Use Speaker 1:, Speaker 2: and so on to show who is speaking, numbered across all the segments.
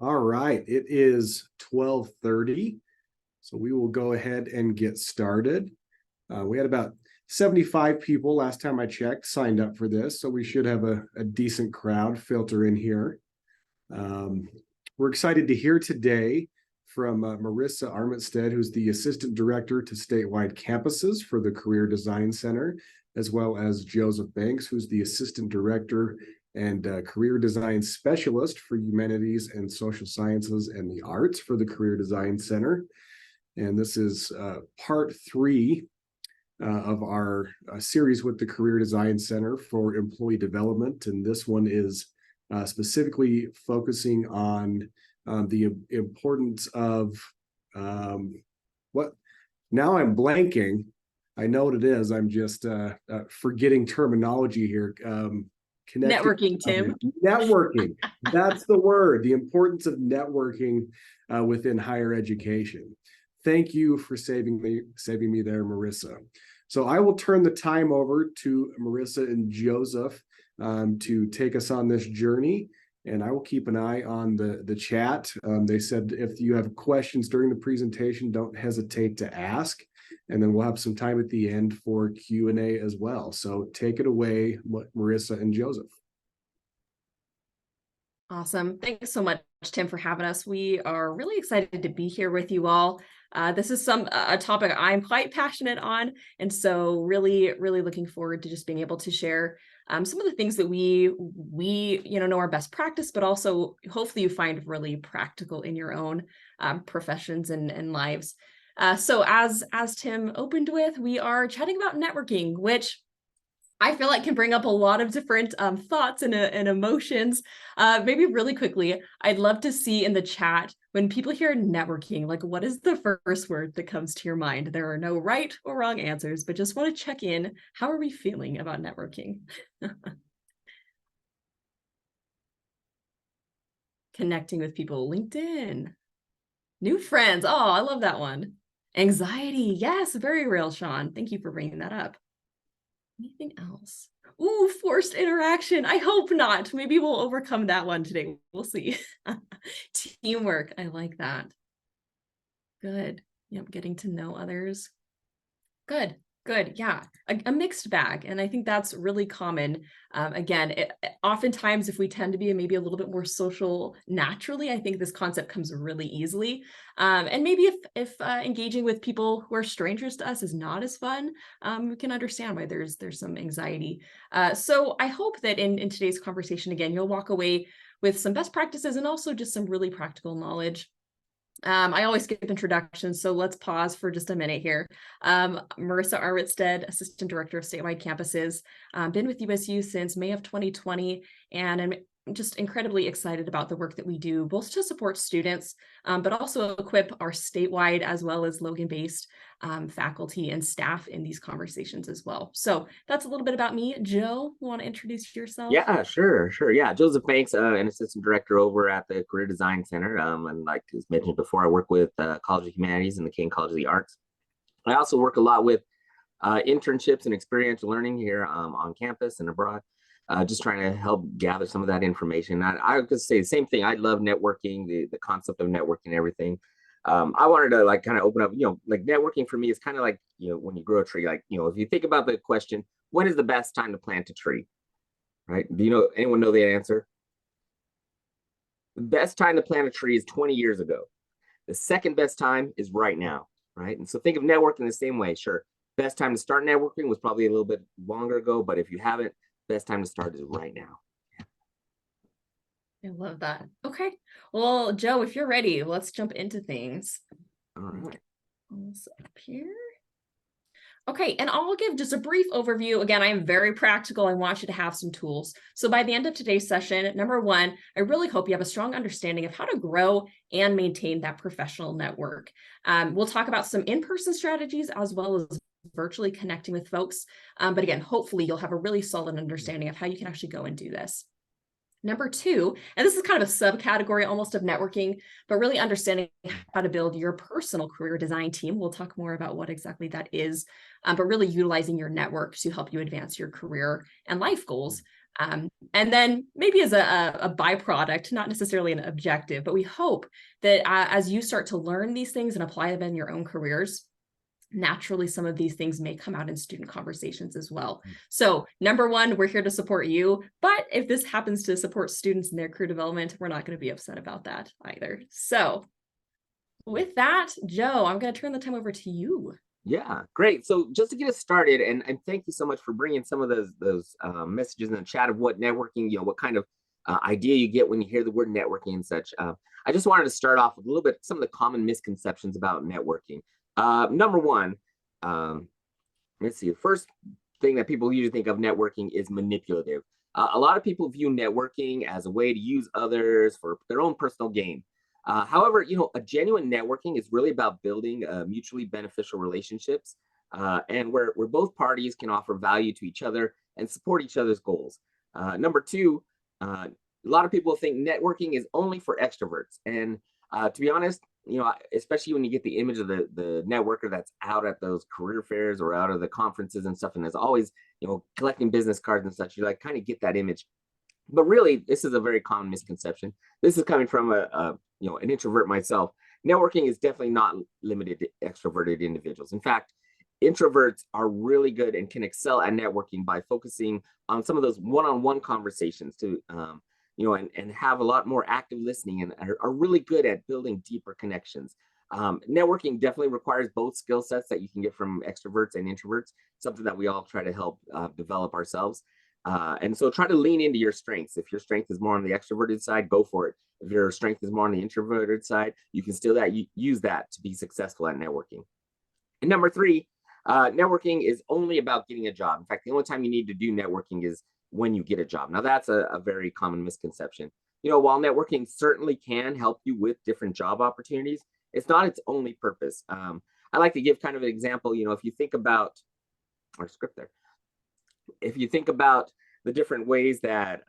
Speaker 1: All right, it is 12:30, so we will go ahead and get started. We had about 75 people last time I checked signed up for this, so we should have a decent crowd filter in here. Um, we're excited to hear today from Marissa Armitstead, who's the Assistant Director to Statewide Campuses for the Career Design Center, as well as Joseph Banks, who's the Assistant Director and Career Design Specialist for Humanities and Social Sciences and the Arts for the Career Design Center. And this is part three of our series with the Career Design Center for Employee Development. And this one is specifically focusing on the importance of what now I'm blanking. I know what it is. I'm just forgetting terminology here. Connecting
Speaker 2: Networking, Tim.
Speaker 1: Networking. That's the word. The importance of networking within higher education. Thank you for saving me there, Marissa. So I will turn the time over to Marissa and Joseph to take us on this journey, and I will keep an eye on the chat. They said if you have questions during the presentation, don't hesitate to ask, and then we'll have some time at the end for Q&A as well. So take it away, Marissa and Joseph.
Speaker 2: Awesome. Thanks so much, Tim, for having us. We are really excited to be here with you all. This is a topic I'm quite passionate on, and so really looking forward to just being able to share some of the things that we know are best practice, but also hopefully you find really practical in your own professions and lives. So as Tim opened with, we are chatting about networking, which I feel like can bring up a lot of different thoughts and emotions. Maybe really quickly, I'd love to see in the chat when people hear networking, like what is the first word that comes to your mind? There are no right or wrong answers, but just want to check in. How are we feeling about networking? Connecting with people, LinkedIn, new friends. Oh, I love that one. Anxiety. Yes, very real, Sean. Thank you for bringing that up. Anything else? Ooh, forced interaction. I hope not. Maybe we'll overcome that one today. We'll see. Teamwork. I like that. Good. Yep, getting to know others. Good. Yeah, a mixed bag. And I think that's really common. Again, oftentimes if we tend to be maybe a little bit more social naturally, I think this concept comes really easily. And maybe if engaging with people who are strangers to us is not as fun, we can understand why there's some anxiety. So I hope that in today's conversation, again, you'll walk away with some best practices and also just some really practical knowledge. I always skip introductions, so let's pause for just a minute here. Marissa Armitstead, Assistant Director of Statewide Campuses, been with USU since May of 2020, and I'm just incredibly excited about the work that we do, both to support students, but also equip our statewide as well as Logan-based faculty and staff in these conversations as well. So that's a little bit about me. Joe, you want to introduce yourself?
Speaker 3: Yeah, sure. Yeah, Joseph Banks, an assistant director over at the Career Design Center. And like as mentioned before, I work with College of Humanities and the King College of the Arts. I also work a lot with internships and experiential learning here on campus and abroad. Just trying to help gather some of that information. I could say the same thing. I love networking, the concept of networking and everything. I wanted to like kind of open up, like networking for me is kind of like, when you grow a tree, like, if you think about the question, when is the best time to plant a tree? Right? Do anyone know the answer? The best time to plant a tree is 20 years ago. The second best time is right now, right? And so think of networking the same way. Sure, best time to start networking was probably a little bit longer ago, but if you haven't, best time to start is right now.
Speaker 2: I love that. Okay. Well, Joe, if you're ready, let's jump into things.
Speaker 3: All right.
Speaker 2: Up here. Okay, and I'll give just a brief overview. Again, I am very practical. I want you to have some tools. So by the end of today's session, number one, I really hope you have a strong understanding of how to grow and maintain that professional network. We'll talk about some in-person strategies as well as virtually connecting with folks. But again, hopefully you'll have a really solid understanding of how you can actually go and do this. Number two, and this is kind of a subcategory almost of networking, but really understanding how to build your personal career design team. We'll talk more about what exactly that is, but really utilizing your network to help you advance your career and life goals. And then maybe as a byproduct, not necessarily an objective, but we hope that as you start to learn these things and apply them in your own careers, naturally some of these things may come out in student conversations as well. So number one, we're here to support you, but if this happens to support students in their career development, we're not going to be upset about that either. So with that, Joe, I'm going to turn the time over to you.
Speaker 3: Yeah, great. So just to get us started, and thank you so much for bringing some of those messages in the chat of what networking, what kind of idea you get when you hear the word networking and such. I just wanted to start off with a little bit some of the common misconceptions about networking. Number one, let's see, the first thing that people usually think of networking is manipulative. A lot of people view networking as a way to use others for their own personal gain. However, a genuine networking is really about building mutually beneficial relationships and where both parties can offer value to each other and support each other's goals. Number two, a lot of people think networking is only for extroverts. And to be honest, especially when you get the image of the networker that's out at those career fairs or out of the conferences and stuff, and is always, collecting business cards and such, you kind of get that image. But really, this is a very common misconception. This is coming from an introvert myself. Networking is definitely not limited to extroverted individuals. In fact, introverts are really good and can excel at networking by focusing on some of those one-on-one conversations to, and have a lot more active listening and are really good at building deeper connections. Networking definitely requires both skill sets that you can get from extroverts and introverts, something that we all try to help develop ourselves. And so try to lean into your strengths. If your strength is more on the extroverted side, go for it. If your strength is more on the introverted side, you can still use that to be successful at networking. And number three, networking is only about getting a job. In fact, the only time you need to do networking is when you get a job. Now, that's a very common misconception. While networking certainly can help you with different job opportunities, it's not its only purpose. I like to give kind of an example. If you think about our script there, if you think about the different ways that,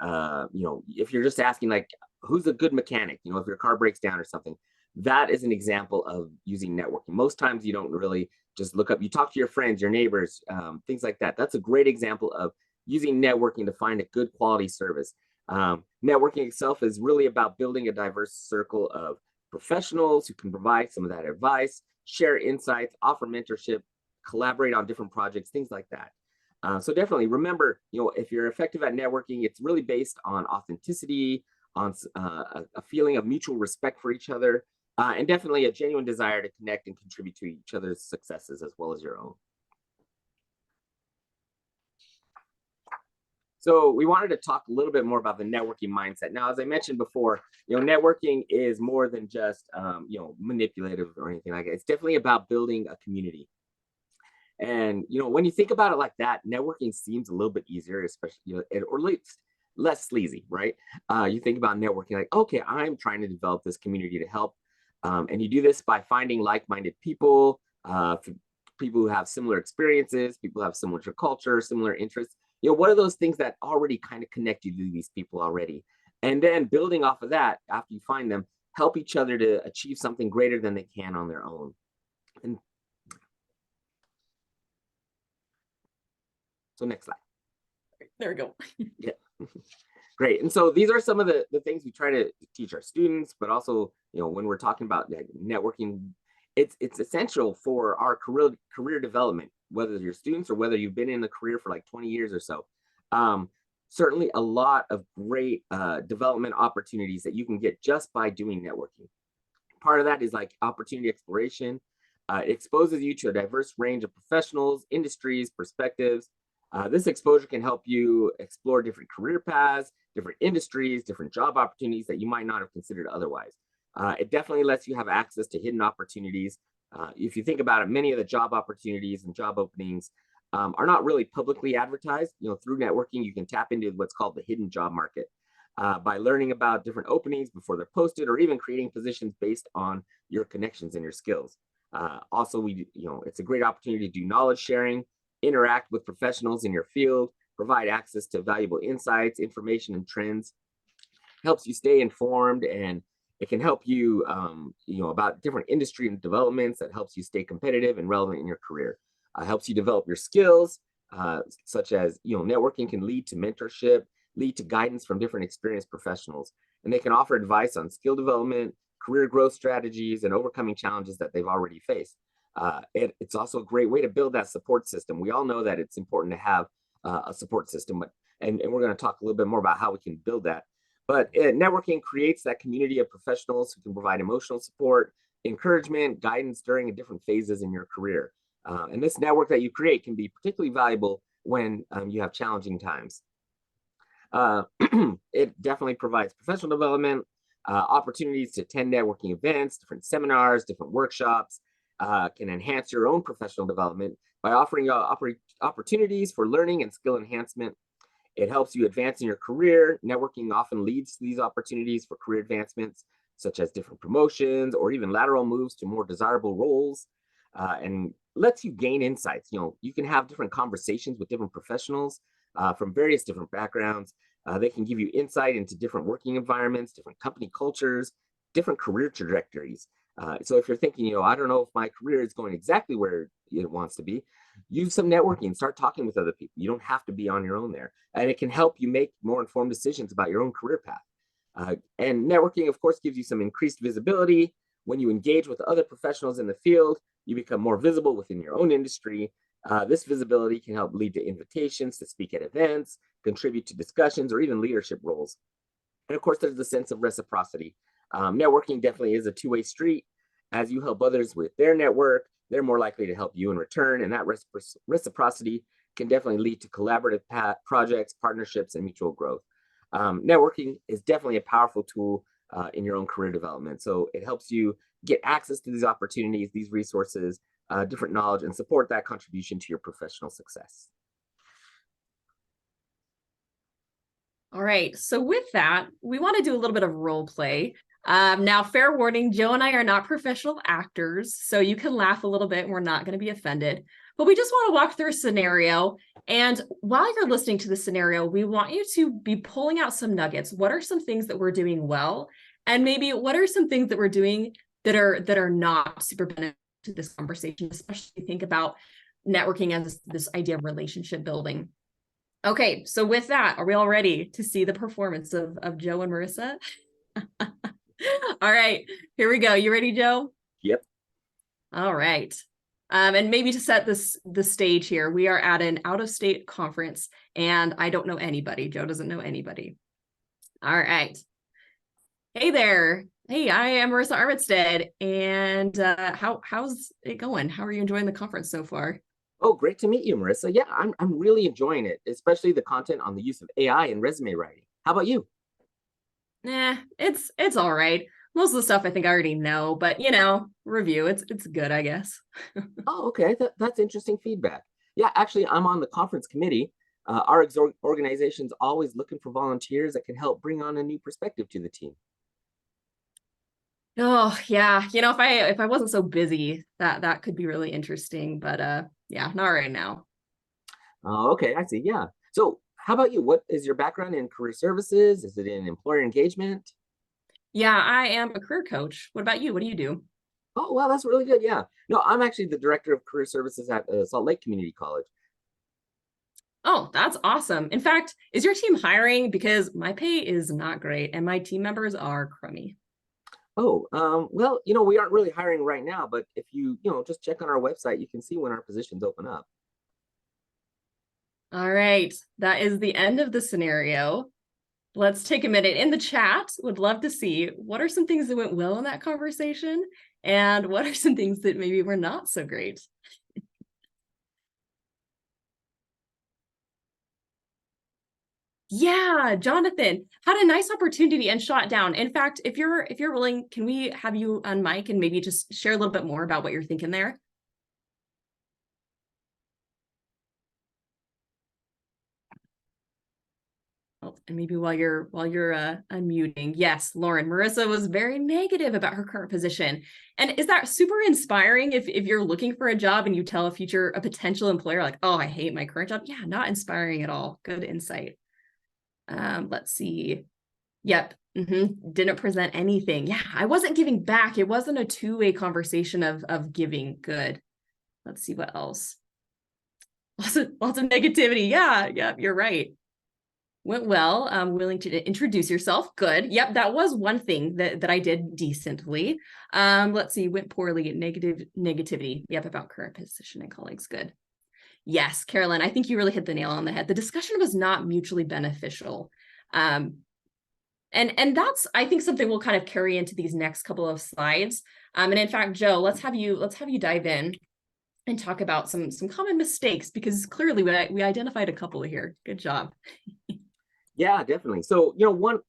Speaker 3: if you're just asking like, who's a good mechanic, if your car breaks down or something, that is an example of using networking. Most times you don't really just look up, you talk to your friends, your neighbors, things like that. That's a great example of using networking to find a good quality service. Networking itself is really about building a diverse circle of professionals who can provide some of that advice, share insights, offer mentorship, collaborate on different projects, things like that. So definitely remember, if you're effective at networking, it's really based on authenticity, on a feeling of mutual respect for each other, and definitely a genuine desire to connect and contribute to each other's successes as well as your own. So we wanted to talk a little bit more about the networking mindset. Now, as I mentioned before, networking is more than just, manipulative or anything like that. It's definitely about building a community. And, when you think about it like that, networking seems a little bit easier, especially, or at least less sleazy, right? You think about networking like, okay, I'm trying to develop this community to help. And you do this by finding like-minded people, people who have similar experiences, people who have similar culture, similar interests. What are those things that already kind of connect you to these people already? And then building off of that, after you find them, help each other to achieve something greater than they can on their own. And so next slide.
Speaker 2: There we go.
Speaker 3: Yeah. Great. And so these are some of the things we try to teach our students, but also, when we're talking about networking, it's essential for our career development, whether you're students or whether you've been in a career for like 20 years or so. Certainly a lot of great development opportunities that you can get just by doing networking. Part of that is like opportunity exploration. It exposes you to a diverse range of professionals, industries, perspectives. This exposure can help you explore different career paths, different industries, different job opportunities that you might not have considered otherwise. It definitely lets you have access to hidden opportunities. If you think about it, many of the job opportunities and job openings are not really publicly advertised. Through networking, you can tap into what's called the hidden job market by learning about different openings before they're posted, or even creating positions based on your connections and your skills. Also, it's a great opportunity to do knowledge sharing, interact with professionals in your field, provide access to valuable insights, information, and trends. Helps you stay informed, and it can help you, about different industry and developments that helps you stay competitive and relevant in your career. Helps you develop your skills, such as, networking can lead to mentorship, lead to guidance from different experienced professionals, and they can offer advice on skill development, career growth strategies, and overcoming challenges that they've already faced. It's also a great way to build that support system. We all know that it's important to have a support system, and we're going to talk a little bit more about how we can build that. But networking creates that community of professionals who can provide emotional support, encouragement, guidance during different phases in your career. And this network that you create can be particularly valuable when you have challenging times. It definitely provides professional development, opportunities to attend networking events, different seminars, different workshops, can enhance your own professional development by offering opportunities for learning and skill enhancement. It helps you advance in your career. Networking often leads to these opportunities for career advancements, such as different promotions or even lateral moves to more desirable roles, and lets you gain insights. You can have different conversations with different professionals from various different backgrounds. They can give you insight into different working environments, different company cultures, different career trajectories. So if you're thinking, I don't know if my career is going exactly where it wants to be, use some networking, start talking with other people. You don't have to be on your own there. And it can help you make more informed decisions about your own career path. And networking, of course, gives you some increased visibility. When you engage with other professionals in the field, you become more visible within your own industry. This visibility can help lead to invitations to speak at events, contribute to discussions, or even leadership roles. And of course, there's the sense of reciprocity. Networking definitely is a two-way street. As you help others with their network, they're more likely to help you in return. And that reciprocity can definitely lead to collaborative projects, partnerships, and mutual growth. Networking is definitely a powerful tool in your own career development. So it helps you get access to these opportunities, these resources, different knowledge, and support that contribution to your professional success.
Speaker 2: All right. So with that, we want to do a little bit of role play. Now, fair warning, Joe and I are not professional actors, so you can laugh a little bit and we're not going to be offended. But we just want to walk through a scenario. And while you're listening to the scenario, we want you to be pulling out some nuggets. What are some things that we're doing well? And maybe what are some things that we're doing that are not super beneficial to this conversation, especially think about networking as this idea of relationship building. Okay, so with that, are we all ready to see the performance of Joe and Marissa? All right, here we go. You ready, Joe?
Speaker 3: Yep.
Speaker 2: All right. And maybe to set the stage here, we are at an out-of-state conference, and I don't know anybody. Joe doesn't know anybody. All right. Hey there. Hey, I am Marissa Armitstead, and how's it going? How are you enjoying the conference so far?
Speaker 3: Oh, great to meet you, Marissa. Yeah, I'm really enjoying it, especially the content on the use of AI in resume writing. How about you?
Speaker 2: Nah, it's all right. Most of the stuff I think I already know, but review, it's good, I guess.
Speaker 3: Oh, okay. That's interesting feedback. Yeah, actually, I'm on the conference committee. Our organization's always looking for volunteers that can help bring on a new perspective to the team.
Speaker 2: Oh, yeah. If I wasn't so busy, that could be really interesting, but yeah, not right now.
Speaker 3: Oh, okay, I see. Yeah. So how about you? What is your background in career services? Is it in employer engagement?
Speaker 2: Yeah, I am a career coach. What about you? What do you do?
Speaker 3: Oh, wow, that's really good. Yeah. No, I'm actually the director of career services at Salt Lake Community College.
Speaker 2: Oh, that's awesome. In fact, is your team hiring? Because my pay is not great and my team members are crummy.
Speaker 3: Oh, well, we aren't really hiring right now, but if you just check on our website, you can see when our positions open up.
Speaker 2: All right, that is the end of the scenario. Let's take a minute in the chat. Would love to see what are some things that went well in that conversation and what are some things that maybe were not so great. Yeah, Jonathan had a nice opportunity and shot down. In fact, if you're willing, can we have you on mic and maybe just share a little bit more about what you're thinking there? Oh, and maybe while you're unmuting, yes, Lauren, Marissa was very negative about her current position. And is that super inspiring if you're looking for a job and you tell a potential employer like, oh, I hate my current job? Yeah, not inspiring at all. Good insight. Let's see. Yep. Didn't present anything. Yeah, I wasn't giving back. It wasn't a two-way conversation of giving. Good. Let's see what else. Lots of negativity. Yeah, you're right. Went well. Willing to introduce yourself. Good. Yep, that was one thing that I did decently. Let's see, went poorly. Negativity. Yep, about current position and colleagues. Good. Yes, Carolyn, I think you really hit the nail on the head. The discussion was not mutually beneficial. And that's, I think, something we'll kind of carry into these next couple of slides. And in fact, Joe, let's have you dive in and talk about some common mistakes, because clearly we identified a couple here. Good job.
Speaker 3: Yeah, definitely. So,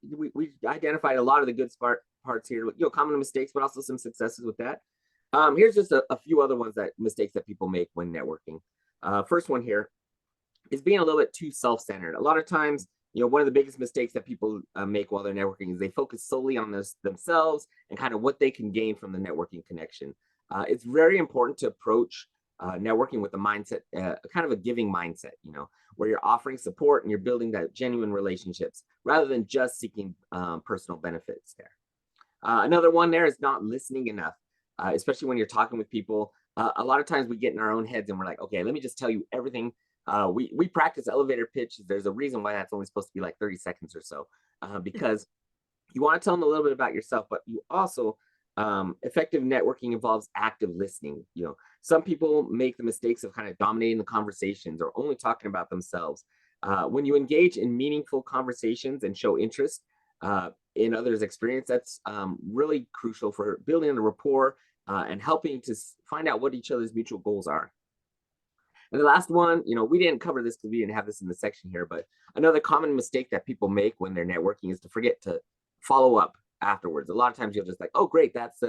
Speaker 3: we identified a lot of the good parts here, common mistakes, but also some successes with that. Here's just a few other mistakes that people make when networking. First one here is being a little bit too self-centered. A lot of times, one of the biggest mistakes that people make while they're networking is they focus solely on themselves and kind of what they can gain from the networking connection. It's very important to approach networking with a mindset, kind of a giving mindset, where you're offering support and you're building that genuine relationships rather than just seeking personal benefits there. Another one there is not listening enough, especially when you're talking with people. A lot of times we get in our own heads and we're like, okay, let me just tell you everything. We practice elevator pitch. There's a reason why that's only supposed to be like 30 seconds or so, because you want to tell them a little bit about yourself, but you also, effective networking involves active listening. Some people make the mistakes of kind of dominating the conversations or only talking about themselves. When you engage in meaningful conversations and show interest in others' experience, that's really crucial for building a rapport and helping to find out what each other's mutual goals are. And the last one, we didn't cover this because we didn't have this in the section here, but another common mistake that people make when they're networking is to forget to follow up afterwards. A lot of times you'll just like, oh, great, that's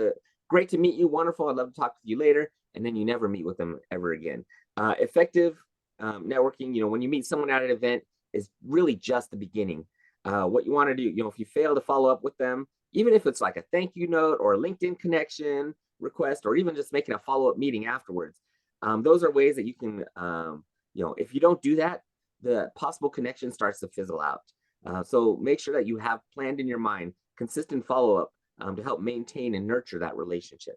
Speaker 3: great to meet you, wonderful, I'd love to talk to you later, and then you never meet with them ever again. Effective networking, when you meet someone at an event, is really just the beginning. What you want to do, if you fail to follow up with them, even if it's like a thank you note or a LinkedIn connection request, or even just making a follow-up meeting afterwards, those are ways that you can, if you don't do that, the possible connection starts to fizzle out. So make sure that you have planned in your mind consistent follow-up to help maintain and nurture that relationship.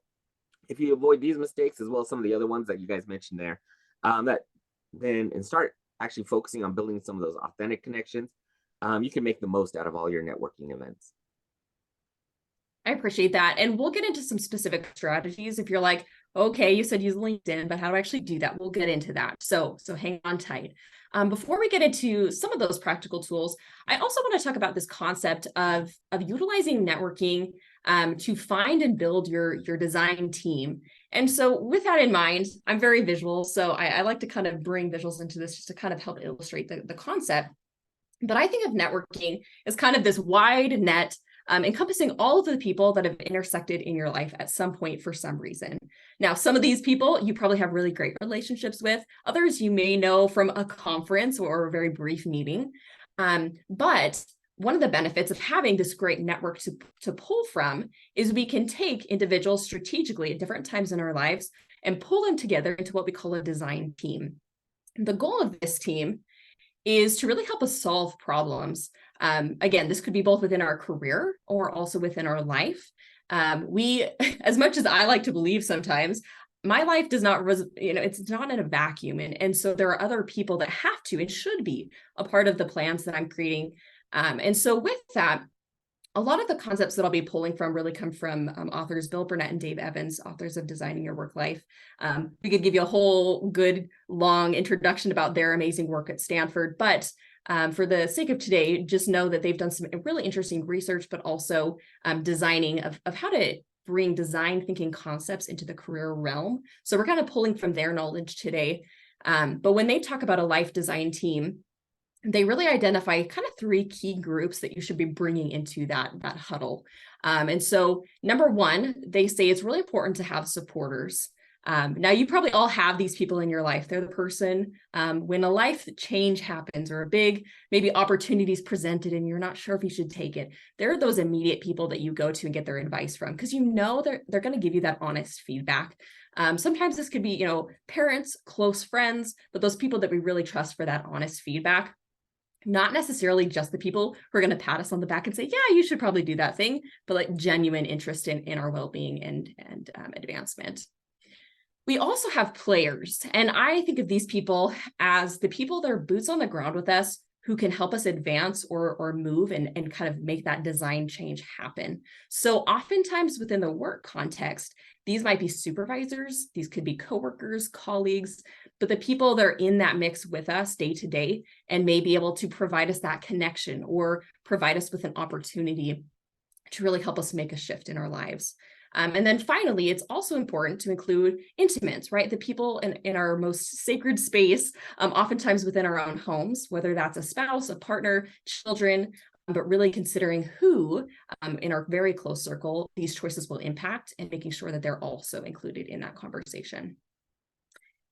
Speaker 3: If you avoid these mistakes, as well as some of the other ones that you guys mentioned there, and start actually focusing on building some of those authentic connections, you can make the most out of all your networking events.
Speaker 2: I appreciate that. And we'll get into some specific strategies. If you're like, okay, you said use LinkedIn, but how do I actually do that? We'll get into that. So hang on tight. Before we get into some of those practical tools, I also want to talk about this concept of utilizing networking to find and build your design team. And so with that in mind, I'm very visual. So I like to kind of bring visuals into this just to kind of help illustrate the concept. But I think of networking as kind of this wide net encompassing all of the people that have intersected in your life at some point for some reason. Now, some of these people you probably have really great relationships with. Others you may know from a conference or a very brief meeting. But one of the benefits of having this great network to pull from is we can take individuals strategically at different times in our lives and pull them together into what we call a design team. And the goal of this team is to really help us solve problems. Again, this could be both within our career or also within our life. We, as much as I like to believe sometimes, my life does not, it's not in a vacuum. And so there are other people that have to and should be a part of the plans that I'm creating. And so with that, a lot of the concepts that I'll be pulling from really come from authors Bill Burnett and Dave Evans, authors of Designing Your Work Life. We could give you a whole good long introduction about their amazing work at Stanford, but for the sake of today, just know that they've done some really interesting research, but also designing of how to bring design thinking concepts into the career realm. So we're kind of pulling from their knowledge today. But when they talk about a life design team, they really identify kind of 3 key groups that you should be bringing into that huddle. And so number 1, they say it's really important to have supporters. Now, you probably all have these people in your life. They're the person when a life change happens or a big maybe opportunities presented and you're not sure if you should take it. They're those immediate people that you go to and get their advice from because they're going to give you that honest feedback. Sometimes this could be, parents, close friends, but those people that we really trust for that honest feedback. Not necessarily just the people who are going to pat us on the back and say, yeah, you should probably do that thing, but like genuine interest in our well-being and advancement. We also have players, and I think of these people as the people that are boots on the ground with us who can help us advance or move and kind of make that design change happen. So oftentimes within the work context, these might be supervisors, these could be coworkers, colleagues, but the people that are in that mix with us day to day and may be able to provide us that connection or provide us with an opportunity to really help us make a shift in our lives. And then finally, it's also important to include intimates, right? The people in our most sacred space, oftentimes within our own homes, whether that's a spouse, a partner, children, but really considering who in our very close circle these choices will impact and making sure that they're also included in that conversation.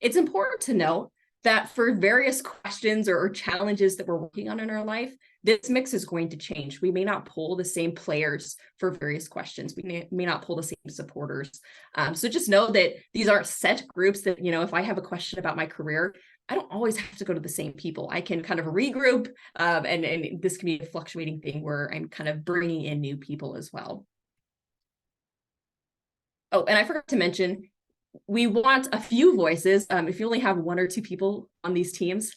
Speaker 2: It's important to note that for various questions or challenges that we're working on in our life, this mix is going to change. We may not pull the same players for various questions. We may not pull the same supporters. So just know that these aren't set groups that, if I have a question about my career, I don't always have to go to the same people. I can kind of regroup, and this can be a fluctuating thing where I'm kind of bringing in new people as well. Oh, and I forgot to mention, we want a few voices. If you only have 1 or 2 people on these teams,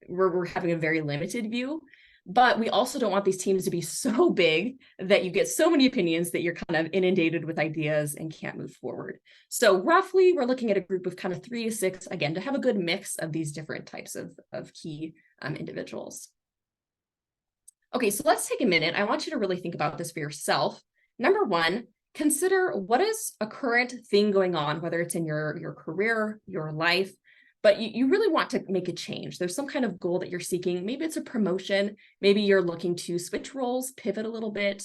Speaker 2: we're having a very limited view. But we also don't want these teams to be so big that you get so many opinions that you're kind of inundated with ideas and can't move forward. So roughly, we're looking at a group of kind of 3 to 6, again, to have a good mix of these different types of key individuals. Okay, so let's take a minute. I want you to really think about this for yourself. Number 1, consider what is a current thing going on, whether it's in your career, your life, but you really want to make a change. There's some kind of goal that you're seeking. Maybe it's a promotion. Maybe you're looking to switch roles, pivot a little bit.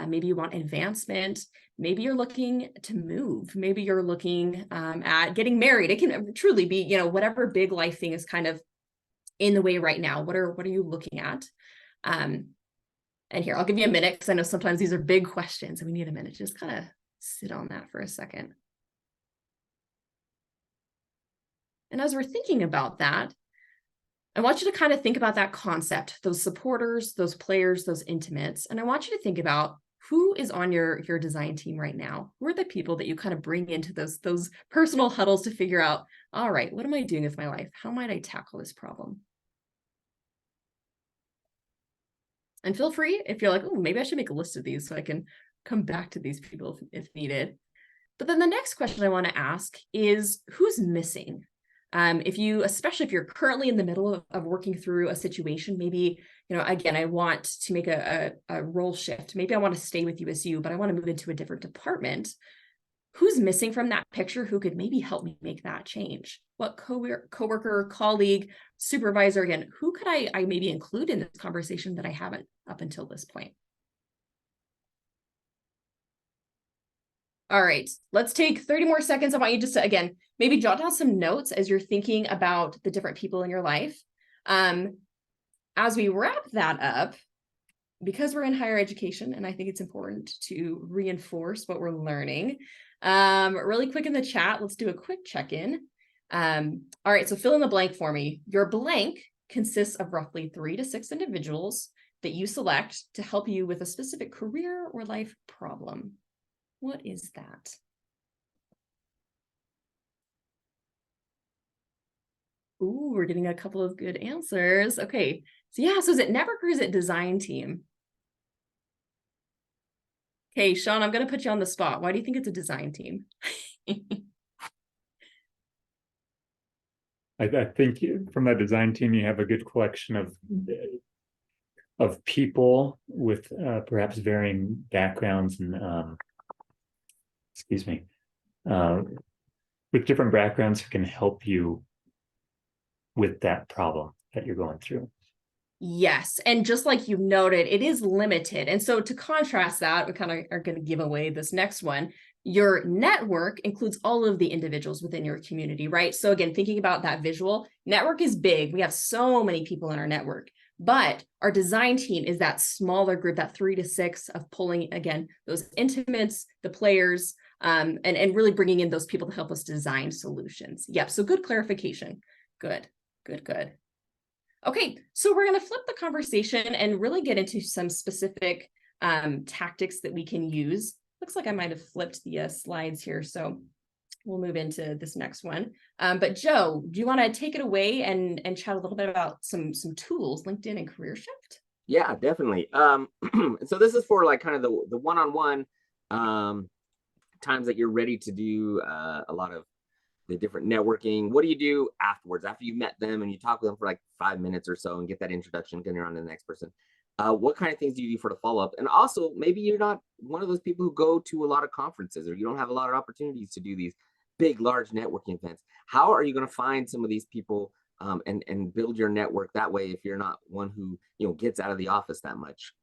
Speaker 2: Maybe you want advancement. Maybe you're looking to move. Maybe you're looking at getting married. It can truly be, whatever big life thing is kind of in the way right now. What are you looking at? And here, I'll give you a minute because I know sometimes these are big questions and we need a minute to just kind of sit on that for a second. And as we're thinking about that, I want you to kind of think about that concept, those supporters, those players, those intimates. And I want you to think about who is on your design team right now. Who are the people that you kind of bring into those personal huddles to figure out, all right, what am I doing with my life? How might I tackle this problem? And feel free if you're like, oh, maybe I should make a list of these so I can come back to these people if needed. But then the next question I want to ask is, who's missing? Especially if you're currently in the middle of working through a situation, maybe, again, I want to make a role shift. Maybe I want to stay with USU, but I want to move into a different department. Who's missing from that picture who could maybe help me make that change? What coworker, colleague, supervisor, again, who could I maybe include in this conversation that I haven't up until this point? All right, let's take 30 more seconds. I want you just to, again, maybe jot down some notes as you're thinking about the different people in your life. As we wrap that up, because we're in higher education, and I think it's important to reinforce what we're learning, really quick in the chat, let's do a quick check-in. All right, so fill in the blank for me. Your blank consists of roughly 3 to 6 individuals that you select to help you with a specific career or life problem. What is that? Ooh, we're getting a couple of good answers. Okay, so is it network or is it design team? Okay, Sean, I'm going to put you on the spot. Why do you think it's a design team?
Speaker 4: I think from that design team, you have a good collection of people with perhaps varying backgrounds and with different backgrounds who can help you with that problem that you're going through.
Speaker 2: Yes, and just like you noted, it is limited. And so to contrast that, we kind of are going to give away this next one. Your network includes all of the individuals within your community, right? So again, thinking about that visual, network is big. We have so many people in our network, but our design team is that smaller group, that 3 to 6 of pulling, again, those intimates, the players, and really bringing in those people to help us design solutions. Yep, so good clarification. Good. Okay, so we're going to flip the conversation and really get into some specific tactics that we can use. Looks like I might have flipped the slides here. So we'll move into this next one. But Joe, do you want to take it away and chat a little bit about some tools, LinkedIn and Career Shift?
Speaker 3: Yeah, definitely. So this is for like kind of the one-on-one times that you're ready to do a lot of the different networking. What do you do afterwards, after you met them and you talk with them for like 5 minutes or so and get that introduction, getting around to the next person? What kind of things do you do for the follow-up? And also, maybe you're not one of those people who go to a lot of conferences, or you don't have a lot of opportunities to do these big, large networking events. How are you going to find some of these people and build your network that way if you're not one who gets out of the office that much?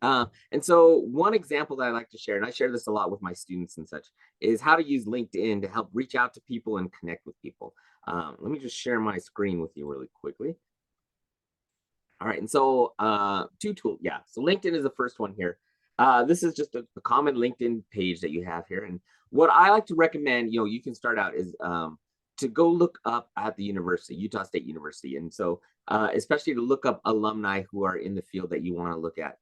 Speaker 3: And so one example that I like to share, and I share this a lot with my students and such, is how to use LinkedIn to help reach out to people and connect with people. Let me just share my screen with you really quickly. All right, and so two tools, yeah. So LinkedIn is the first one here. This is just a common LinkedIn page that you have here. And what I like to recommend, you can start out is to go look up at the university, Utah State University. And so especially to look up alumni who are in the field that you want to look at.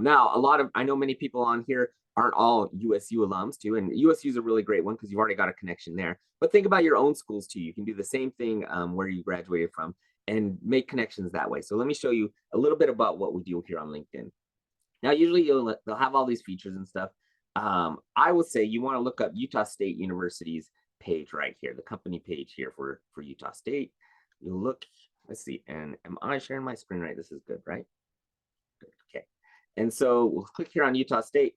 Speaker 3: Now, I know many people on here aren't all USU alums too, and USU is a really great one because you've already got a connection there. But think about your own schools too. You can do the same thing where you graduated from and make connections that way. So let me show you a little bit about what we do here on LinkedIn. Now, usually they'll have all these features and stuff. I would say you want to look up Utah State University's page right here, the company page here for Utah State. You'll look, let's see, and am I sharing my screen right? This is good, right? Good, okay. And so we'll click here on Utah State.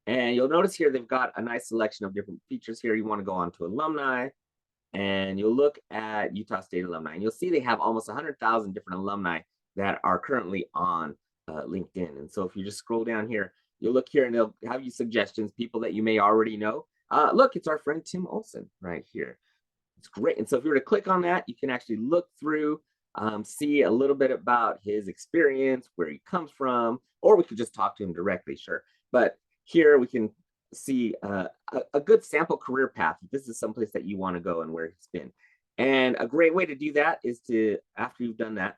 Speaker 3: And you'll notice here they've got a nice selection of different features here. You want to go on to alumni, and you'll look at Utah State alumni, and you'll see they have almost 100,000 different alumni that are currently on LinkedIn. And so if you just scroll down here, you'll look here and they'll have you suggestions, people that you may already know. Look, it's our friend Tim Olson right here. It's great. And so if you were to click on that, you can actually look through, see a little bit about his experience, where he comes from, or we could just talk to him directly, sure. But here we can see a good sample career path. This is someplace that you want to go and where he's been. And a great way to do that is to, after you've done that,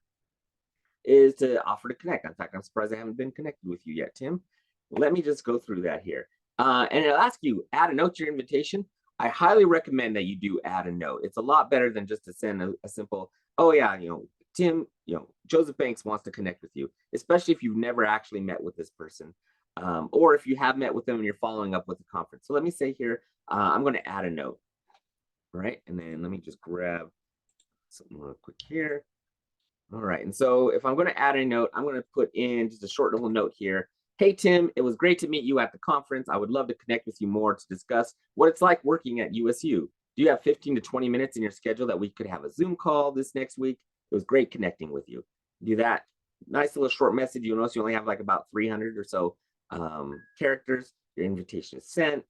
Speaker 3: is to offer to connect. In fact, I'm surprised I haven't been connected with you yet, Tim. Let me just go through that here. And it'll ask you, add a note to your invitation. I highly recommend that you do add a note. It's a lot better than just to send a simple, oh yeah, Tim, Joseph Banks wants to connect with you, especially if you've never actually met with this person. Or if you have met with them and you're following up with the conference. So let me say here, I'm going to add a note. All right. And then let me just grab something real quick here. All right. And so if I'm going to add a note, I'm going to put in just a short little note here. Hey, Tim, it was great to meet you at the conference. I would love to connect with you more to discuss what it's like working at USU. Do you have 15 to 20 minutes in your schedule that we could have a Zoom call this next week? It was great connecting with you. Do that. Nice little short message. You'll notice you only have like about 300 or so characters. Your invitation is sent,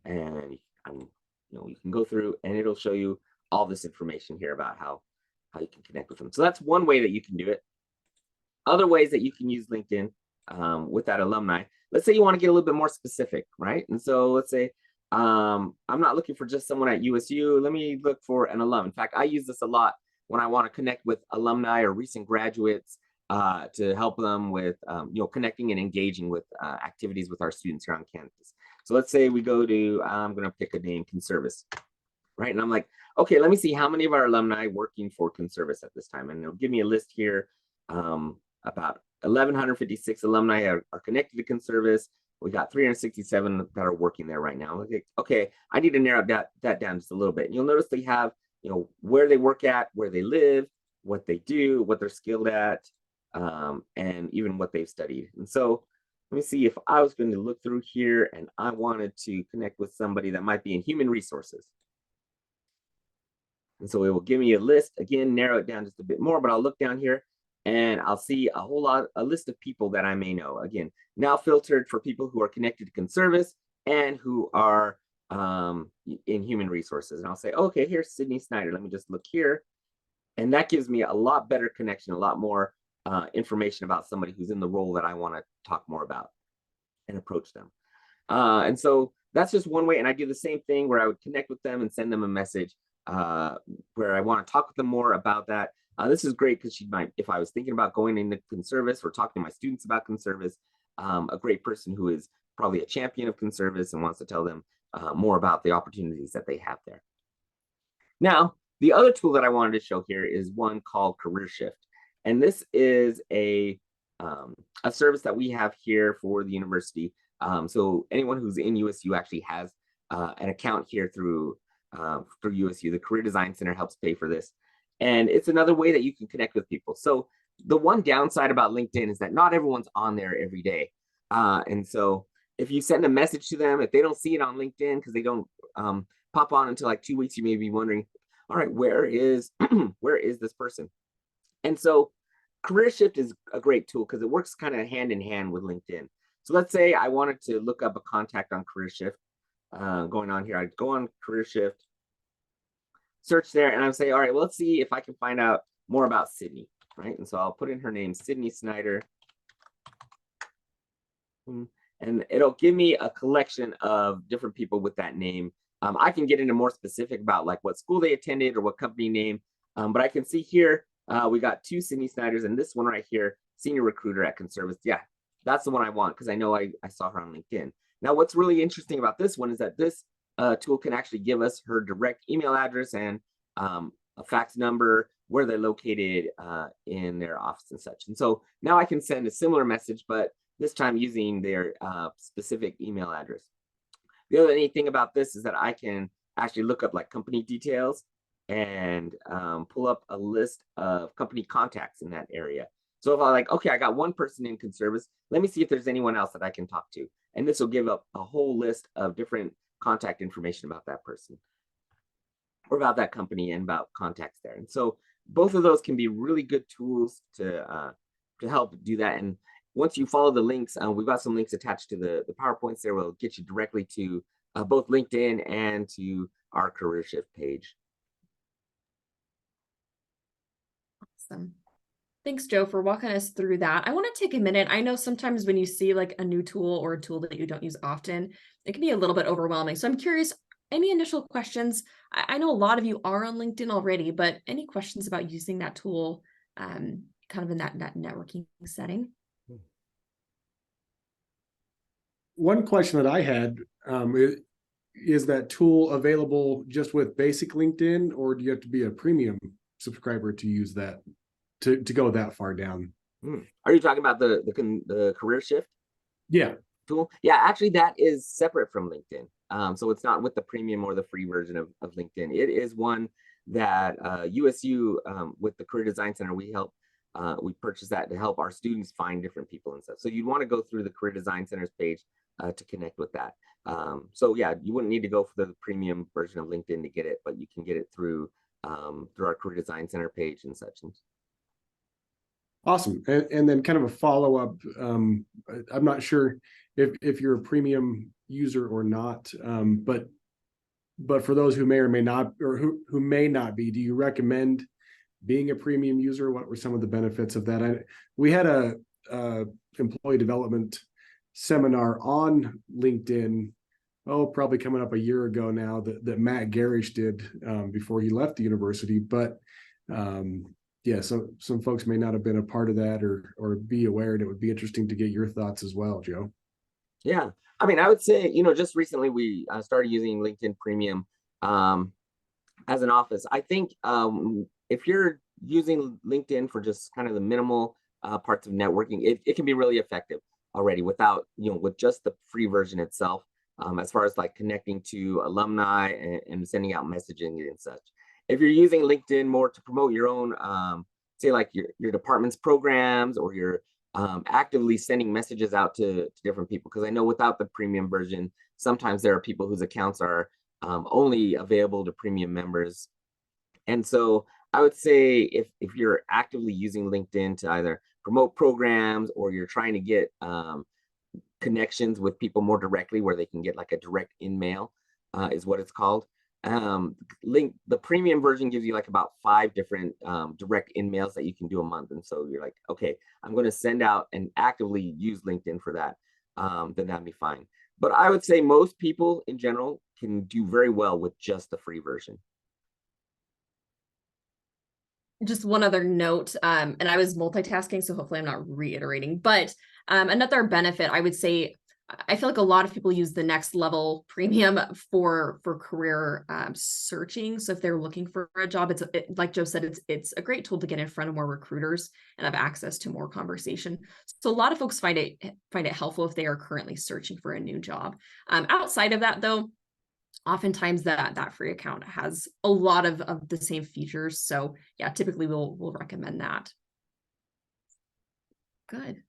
Speaker 3: and you can go through and it'll show you all this information here about how you can connect with them. So that's one way that you can do it. Other ways that you can use LinkedIn with that alumni. Let's say you want to get a little bit more specific, right? And so let's say I'm not looking for just someone at USU. Let me look for an alum. In fact, I use this a lot when I want to connect with alumni or recent graduates to help them with connecting and engaging with activities with our students here on campus. So let's say we go to, I'm going to pick a name, Conservice, right? And I'm like, okay, let me see how many of our alumni working for Conservice at this time. And it'll give me a list here about 1,156 alumni are connected to Conservice. We got 367 that are working there right now. Okay, I need to narrow that down just a little bit. And you'll notice they have, where they work at, where they live, what they do, what they're skilled at, and even what they've studied. And so let me see if I was going to look through here and I wanted to connect with somebody that might be in human resources. And so it will give me a list, again, narrow it down just a bit more, but I'll look down here and I'll see a list of people that I may know. Again, now filtered for people who are connected to Conservice and who are in human resources. And I'll say, okay, here's Sydney Snyder. Let me just look here. And that gives me a lot better connection, a lot more information about somebody who's in the role that I want to talk more about and approach them. And so that's just one way. And I do the same thing where I would connect with them and send them a message where I want to talk with them more about that. This is great because she might, if I was thinking about going into Conservice or talking to my students about Conservice, a great person who is probably a champion of Conservice and wants to tell them, more about the opportunities that they have there. Now, the other tool that I wanted to show here is one called Career Shift. And this is a service that we have here for the university. So anyone who's in USU actually has an account here through USU. The Career Design Center helps pay for this. And it's another way that you can connect with people. So the one downside about LinkedIn is that not everyone's on there every day. And so if you send a message to them, if they don't see it on LinkedIn because they don't pop on until like 2 weeks, you may be wondering, all right, where is where is this person? And so Career Shift is a great tool because it works kind of hand in hand with LinkedIn. So let's say I wanted to look up a contact on Career Shift going on here. I'd go on Career Shift, search there, and I'd say, all right, well, let's see if I can find out more about Sydney, right? And so I'll put in her name, Sydney Snyder. And it'll give me a collection of different people with that name. I can get into more specific about like what school they attended or what company name. But I can see here, we got 2 Sydney Snyders and this one right here, senior recruiter at Conservice. Yeah, that's the one I want because I know I saw her on LinkedIn. Now, what's really interesting about this one is that this tool can actually give us her direct email address and a fax number, where they're located in their office and such. And so now I can send a similar message, but this time using their specific email address. The other neat thing about this is that I can actually look up like company details and pull up a list of company contacts in that area. So if I like, okay, I got one person in Conservice, let me see if there's anyone else that I can talk to. And this will give up a whole list of different contact information about that person or about that company and about contacts there. And so both of those can be really good tools to help do that. And once you follow the links, we've got some links attached to the PowerPoints there. Will get you directly to both LinkedIn and to our Career Shift page.
Speaker 2: Awesome. Thanks, Joe, for walking us through that. I want to take a minute. I know sometimes when you see like a new tool or a tool that you don't use often, it can be a little bit overwhelming. So I'm curious, any initial questions? I know a lot of you are on LinkedIn already, but any questions about using that tool kind of in that networking setting?
Speaker 1: One question that I had is that tool available just with basic LinkedIn, or do you have to be a premium subscriber to use that to go that far down?
Speaker 3: Are you talking about the Career Shift?
Speaker 1: Yeah.
Speaker 3: Tool? Yeah, actually that is separate from LinkedIn. So it's not with the premium or the free version of LinkedIn. It is one that USU with the Career Design Center, we purchase that to help our students find different people and stuff. So you'd want to go through the Career Design Center's page to connect with that. So yeah, you wouldn't need to go for the premium version of LinkedIn to get it, but you can get it through our Career Design Center page and such.
Speaker 1: Awesome. And then kind of a follow-up, I'm not sure if you're a premium user or not, but for those who may or may not, or who may not be, do you recommend being a premium user? What were some of the benefits of that? We had a employee development seminar on LinkedIn, probably coming up a year ago now, that Matt Garish did before he left the university. But yeah, so some folks may not have been a part of that or be aware, and it would be interesting to get your thoughts as well, Joe.
Speaker 3: Yeah, I mean, I would say, just recently we started using LinkedIn Premium as an office. I think if you're using LinkedIn for just kind of the minimal parts of networking, it can be really effective already without, with just the free version itself, as far as like connecting to alumni and sending out messaging and such. If you're using LinkedIn more to promote your own, say like your department's programs, or you're actively sending messages out to different people, because I know without the premium version, sometimes there are people whose accounts are only available to premium members. And so I would say if you're actively using LinkedIn to either promote programs, or you're trying to get connections with people more directly, where they can get like a direct in-mail is what it's called. The premium version gives you like about 5 different direct in-mails that you can do a month. And so you're like, okay, I'm going to send out and actively use LinkedIn for that. Then that'd be fine. But I would say most people in general can do very well with just the free version.
Speaker 2: Just one other note, and I was multitasking, so hopefully I'm not reiterating, but another benefit, I would say, I feel like a lot of people use the Next Level Premium for career searching. So if they're looking for a job, like Joe said, it's a great tool to get in front of more recruiters and have access to more conversation. So a lot of folks find it helpful if they are currently searching for a new job. Outside of that, though, oftentimes that free account has a lot of the same features. So yeah, typically we'll recommend that. Good.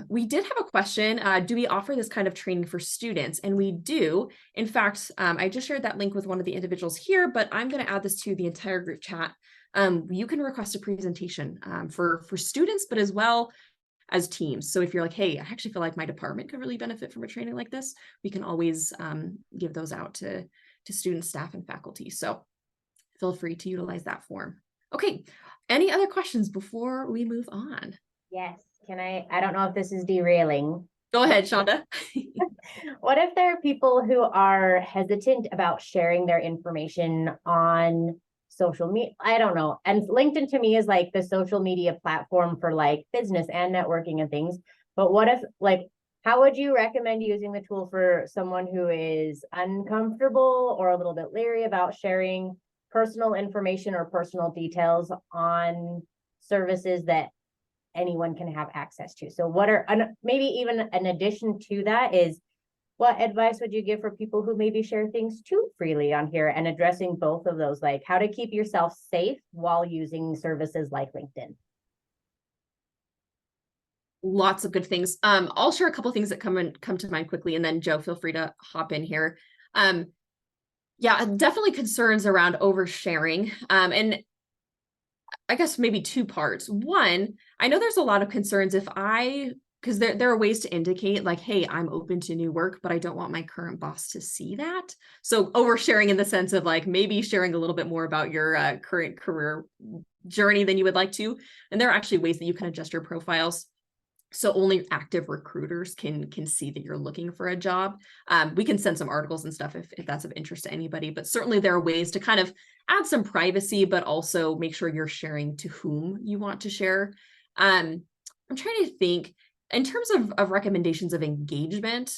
Speaker 2: We did have a question. Do we offer this kind of training for students? And we do. In fact, I just shared that link with one of the individuals here, but I'm going to add this to the entire group chat. You can request a presentation for students, but as well as teams. So if you're like, hey, I actually feel like my department could really benefit from a training like this, we can always give those out to students, staff, and faculty. So feel free to utilize that form. Okay, any other questions before we move on?
Speaker 5: Yes. Can I don't know if this is derailing.
Speaker 2: Go ahead, Shonda.
Speaker 5: What if there are people who are hesitant about sharing their information on social media? I don't know. And LinkedIn to me is like the social media platform for like business and networking and things. But what if, like, how would you recommend using the tool for someone who is uncomfortable or a little bit leery about sharing personal information or personal details on services that anyone can have access to? So what are, maybe even an addition to that is, what advice would you give for people who maybe share things too freely on here, and addressing both of those, like how to keep yourself safe while using services like LinkedIn?
Speaker 2: Lots of good things. I'll share a couple of things that come to mind quickly, and then Joe, feel free to hop in here. Yeah, definitely concerns around oversharing. And I guess maybe two parts. One, I know there's a lot of concerns because there are ways to indicate like, hey, I'm open to new work, but I don't want my current boss to see that. So oversharing in the sense of like maybe sharing a little bit more about your current career journey than you would like to. And there are actually ways that you can adjust your profiles so only active recruiters can see that you're looking for a job. We can send some articles and stuff if that's of interest to anybody, but certainly there are ways to kind of add some privacy, but also make sure you're sharing to whom you want to share. I'm trying to think in terms of recommendations of engagement.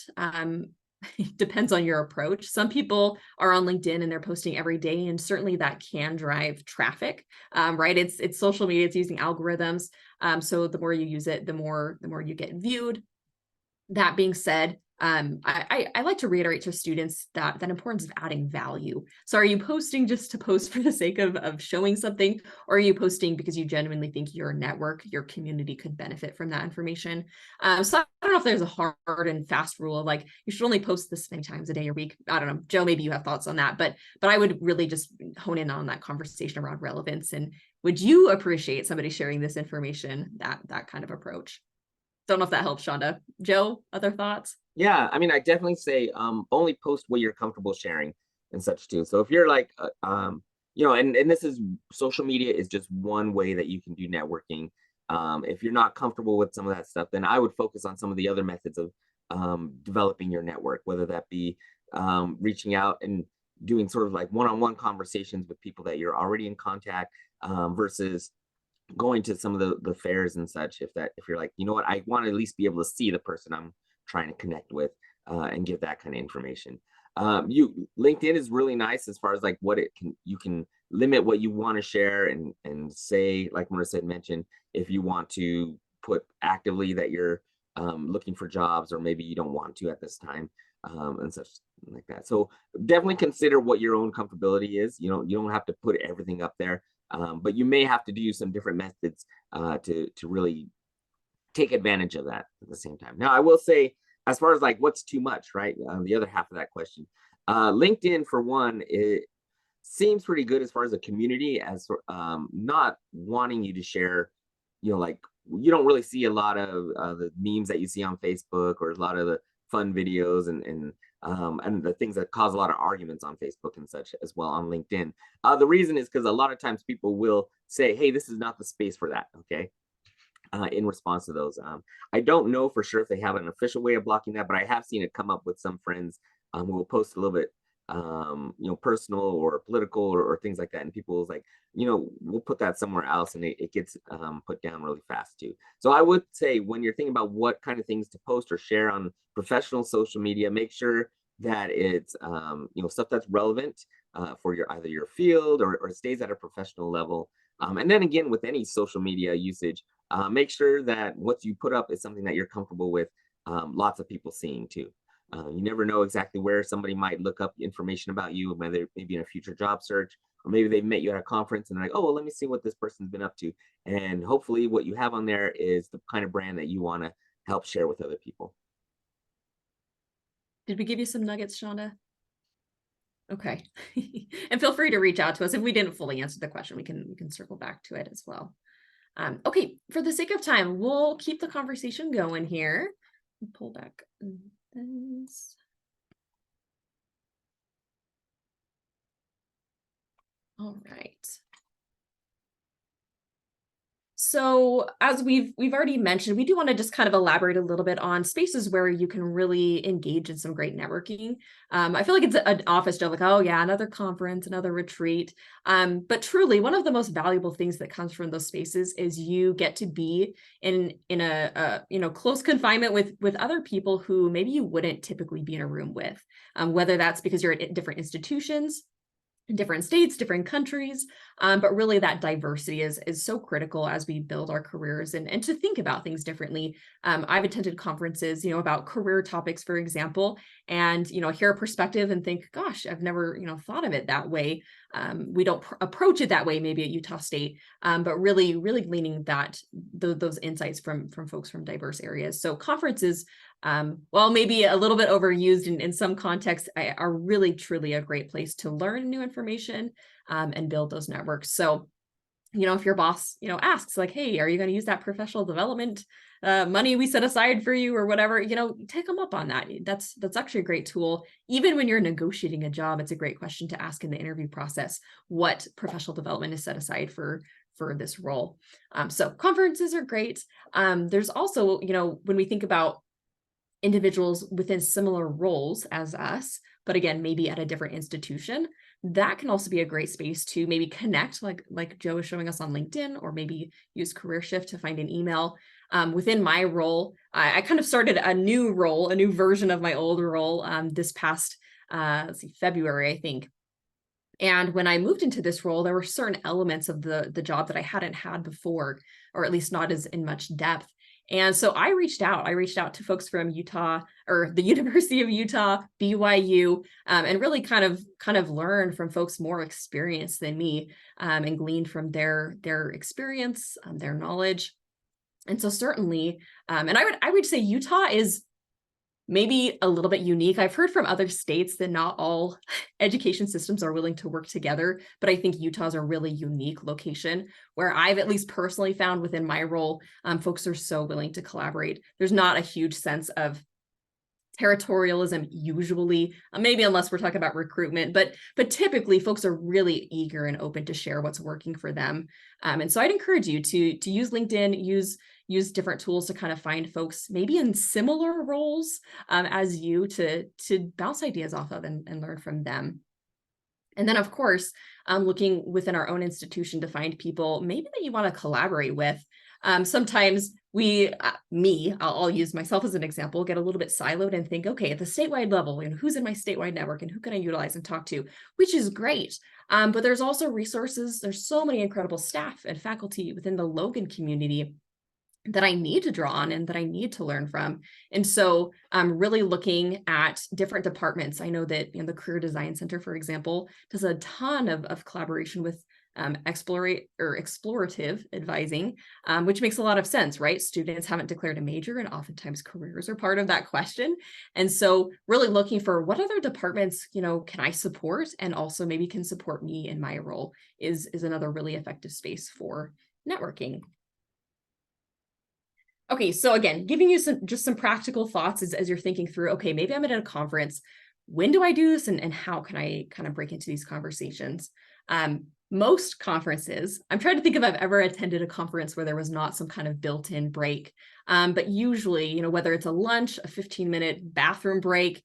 Speaker 2: It depends on your approach. Some people are on LinkedIn and they're posting every day, and certainly that can drive traffic, right? It's social media, it's using algorithms. So the more you use it, the more you get viewed. That being said, I like to reiterate to students that importance of adding value. So are you posting just to post for the sake of showing something, or are you posting because you genuinely think your network, your community could benefit from that information? So I don't know if there's a hard and fast rule of like, you should only post this many times a day or week. I don't know, Joe, maybe you have thoughts on that, but I would really just hone in on that conversation around relevance. And would you appreciate somebody sharing this information, that kind of approach? Don't know if that helps, Shonda. Joe, other thoughts?
Speaker 3: Yeah, I mean, I definitely say only post what you're comfortable sharing and such too. So if you're like, and this is, social media is just one way that you can do networking. If you're not comfortable with some of that stuff, then I would focus on some of the other methods of developing your network, whether that be reaching out and doing sort of like one-on-one conversations with people that you're already in contact versus going to some of the fairs and such. If you're like, you know what, I want to at least be able to see the person I'm trying to connect with and give that kind of information. LinkedIn is really nice as far as like what you can limit what you want to share and say, like Marissa had mentioned, if you want to put actively that you're looking for jobs, or maybe you don't want to at this time and such like that. So definitely consider what your own comfortability is. You don't have to put everything up there, but you may have to do some different methods to really take advantage of that at the same time. Now, I will say, as far as like what's too much, right? The other half of that question, LinkedIn for one, it seems pretty good as far as a community, as not wanting you to share, like you don't really see a lot of the memes that you see on Facebook, or a lot of the fun videos and the things that cause a lot of arguments on Facebook and such as well on LinkedIn. The reason is because a lot of times people will say, hey, this is not the space for that, okay? In response to those. I don't know for sure if they have an official way of blocking that, but I have seen it come up with some friends who will post a little bit personal or political or things like that. And people was like, we'll put that somewhere else, and it gets put down really fast too. So I would say when you're thinking about what kind of things to post or share on professional social media, make sure that it's stuff that's relevant for either your field or stays at a professional level. And then again, with any social media usage, make sure that what you put up is something that you're comfortable with lots of people seeing too. You never know exactly where somebody might look up information about you, whether maybe in a future job search, or maybe they met you at a conference and they're like, oh, well, let me see what this person's been up to. And hopefully what you have on there is the kind of brand that you want to help share with other people.
Speaker 2: Did we give you some nuggets, Shonda? Okay. And feel free to reach out to us if we didn't fully answer the question. We can circle back to it as well. Okay, for the sake of time, we'll keep the conversation going here. Pull back this. All right. So as we've already mentioned, we do want to just kind of elaborate a little bit on spaces where you can really engage in some great networking. I feel like it's an office job, like, oh yeah, another conference, another retreat. But truly, one of the most valuable things that comes from those spaces is you get to be in a close confinement with other people who maybe you wouldn't typically be in a room with, whether that's because you're at different institutions, in different states, different countries, but really that diversity is so critical as we build our careers and to think about things differently. I've attended conferences, about career topics, for example, and hear a perspective and think, gosh, I've never thought of it that way. We don't approach it that way maybe at Utah State, but really gleaning those insights from folks from diverse areas. So conferences, while maybe a little bit overused in some contexts, are really truly a great place to learn new information and build those networks. So, if your boss, asks like, hey, are you going to use that professional development money we set aside for you or whatever, take them up on that. That's actually a great tool. Even when you're negotiating a job, it's a great question to ask in the interview process, what professional development is set aside for this role. So conferences are great. There's also, when we think about individuals within similar roles as us, but again, maybe at a different institution, that can also be a great space to maybe connect, like Joe is showing us on LinkedIn, or maybe use CareerShift to find an email. Within my role, I kind of started a new role, a new version of my old role this past February, I think. And when I moved into this role, there were certain elements of the job that I hadn't had before, or at least not as in much depth. And so I reached out to folks from Utah, or the University of Utah, BYU, and really kind of learned from folks more experienced than me, and gleaned from their experience, their knowledge. And so certainly, and I would say Utah is maybe a little bit unique. I've heard from other states that not all education systems are willing to work together, but I think Utah's a really unique location where I've at least personally found within my role, folks are so willing to collaborate. There's not a huge sense of territorialism usually, maybe unless we're talking about recruitment, but typically folks are really eager and open to share what's working for them. And so I'd encourage you to use LinkedIn, use different tools to kind of find folks maybe in similar roles as you to bounce ideas off of and learn from them. And then, of course, looking within our own institution to find people maybe that you want to collaborate with. Sometimes I'll use myself as an example, get a little bit siloed and think, okay, at the statewide level, who's in my statewide network and who can I utilize and talk to, which is great. But there's also resources. There's so many incredible staff and faculty within the Logan community that I need to draw on and that I need to learn from. And so I'm really looking at different departments. I know that the Career Design Center, for example, does a ton of collaboration with explorative advising, which makes a lot of sense, right? Students haven't declared a major, and oftentimes careers are part of that question. And so really looking for what other departments, can I support, and also maybe can support me in my role is another really effective space for networking. Okay, so again, giving you some practical thoughts as you're thinking through, okay, maybe I'm at a conference. When do I do this, and how can I kind of break into these conversations? most conferences, I'm trying to think if I've ever attended a conference where there was not some kind of built-in break. But usually, you know, whether it's a lunch, a 15-minute bathroom break,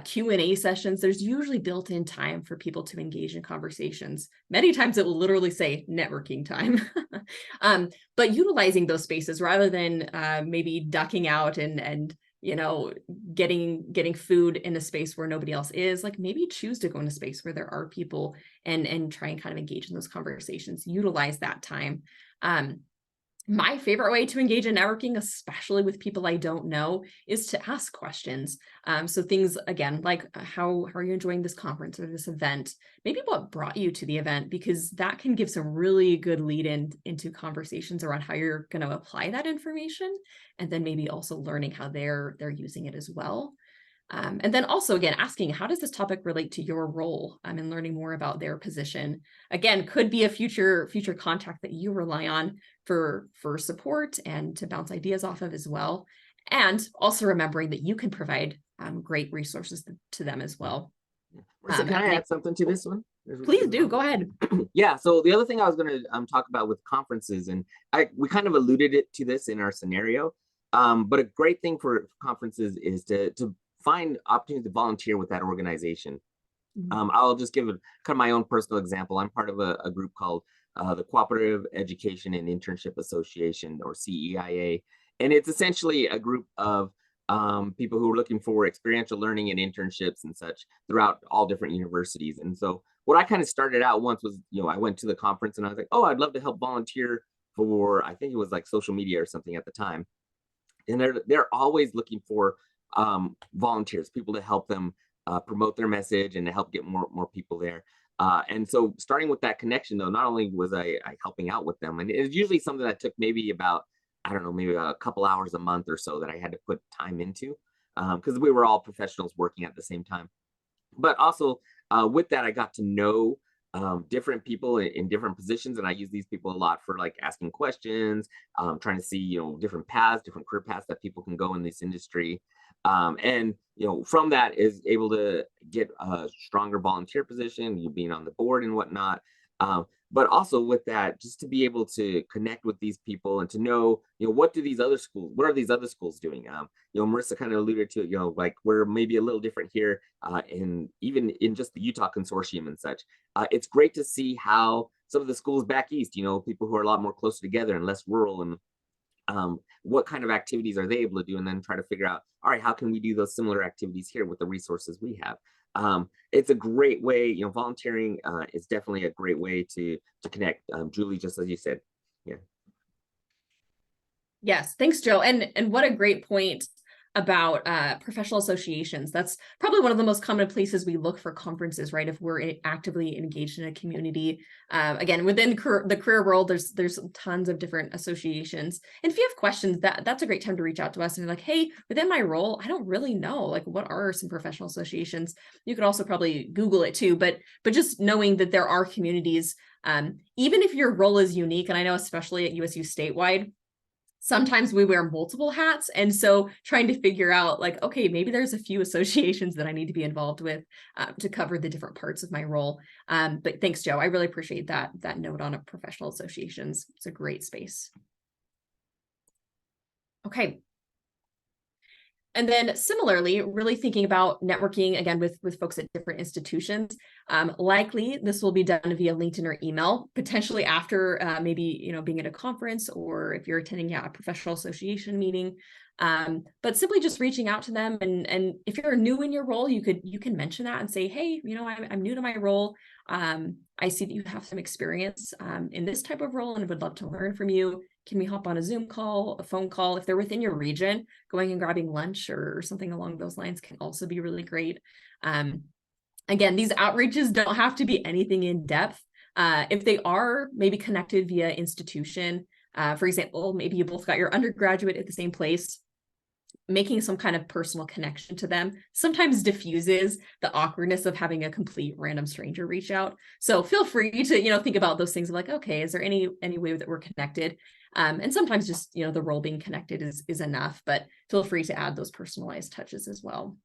Speaker 2: Q&A sessions, there's usually built-in time for people to engage in conversations. Many times it will literally say networking time. But utilizing those spaces rather than maybe ducking out and you know, getting food in a space where nobody else is, like maybe choose to go in a space where there are people and try and kind of engage in those conversations, utilize that time. My favorite way to engage in networking, especially with people I don't know, is to ask questions. So things, again, like how are you enjoying this conference or this event? Maybe what brought you to the event, because that can give some really good lead into conversations around how you're going to apply that information. And then maybe also learning how they're using it as well. And then also, again, asking, how does this topic relate to your role? And learning more about their position. Again, could be a future contact that you rely on for support and to bounce ideas off of as well. And also remembering that you can provide great resources to them as well.
Speaker 3: Marissa, can I add something to this one?
Speaker 2: Please do, go ahead.
Speaker 3: Yeah, so the other thing I was going to talk about with conferences, and we kind of alluded to this in our scenario, but a great thing for conferences is to find opportunities to volunteer with that organization. I'll just give kind of my own personal example. I'm part of a group called the Cooperative Education and Internship Association, or CEIA. And it's essentially a group of people who are looking for experiential learning and internships and such throughout all different universities. And so what I kind of started out once was, you know, I went to the conference and I was like, oh, I'd love to help volunteer for, I think it was like social media or something at the time. And they're always looking for volunteers, people to help them promote their message and to help get more people there. And so starting with that connection, though, not only was I helping out with them, and it's usually something that took maybe about, I don't know, maybe a couple hours a month or so that I had to put time into, because we were all professionals working at the same time. But also with that, I got to know different people in different positions, and I use these people a lot for like asking questions, trying to see, you know, different paths, different career paths that people can go in this industry. And, you know, from that is able to get a stronger volunteer position, you being on the board and whatnot. But also with that, just to be able to connect with these people and to know, you know, what are these other schools doing? You know, Marissa kind of alluded to it, you know, like we're maybe a little different here even in just the Utah consortium and such. It's great to see how some of the schools back east, you know, people who are a lot more closer together and less rural, and what kind of activities are they able to do, and then try to figure out, all right, how can we do those similar activities here with the resources we have? It's a great way, you know, volunteering is definitely a great way to connect. Julie, just as you said. Yeah.
Speaker 2: Yes, thanks, Joe. And what a great point about professional associations. That's probably one of the most common places we look for conferences, right? If we're actively engaged in a community. Again, within the career world, there's tons of different associations. And if you have questions, that's a great time to reach out to us and be like, hey, within my role, I don't really know, like, what are some professional associations? You could also probably Google it too, but just knowing that there are communities, even if your role is unique, and I know especially at USU statewide, sometimes we wear multiple hats. And so trying to figure out like, okay, maybe there's a few associations that I need to be involved with to cover the different parts of my role. But thanks, Joe. I really appreciate that note on professional associations. It's a great space. Okay. And then similarly, really thinking about networking again with folks at different institutions. Likely this will be done via LinkedIn or email, potentially after maybe, you know, being at a conference, or if you're attending a professional association meeting. But simply just reaching out to them, and if you're new in your role, you can mention that and say, hey, you know, I'm new to my role. I see that you have some experience in this type of role and would love to learn from you. Can we hop on a Zoom call, a phone call? If they're within your region, going and grabbing lunch or something along those lines can also be really great. Again, these outreaches don't have to be anything in depth. If they are maybe connected via institution, for example, maybe you both got your undergraduate at the same place, making some kind of personal connection to them sometimes diffuses the awkwardness of having a complete random stranger reach out. So feel free to, you know, think about those things of like, okay, is there any way that we're connected? And sometimes just, you know, the role being connected is enough, but feel free to add those personalized touches as well.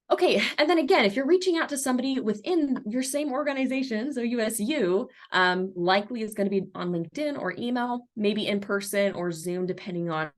Speaker 2: Okay, and then again, if you're reaching out to somebody within your same organization, so USU, likely it's going to be on LinkedIn or email, maybe in person or Zoom, depending on